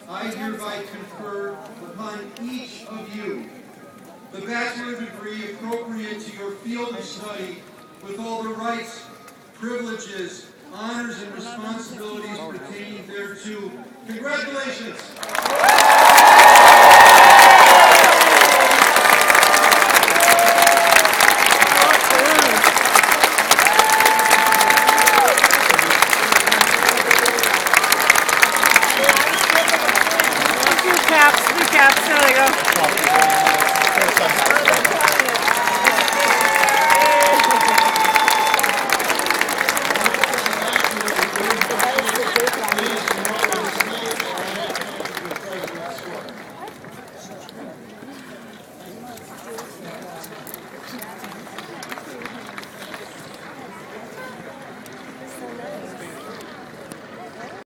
I hereby confer upon each of you the bachelor degree appropriate to your field of study with all the rights, privileges, honors, and responsibilities pertaining thereto. Congratulations! Two caps, there they go.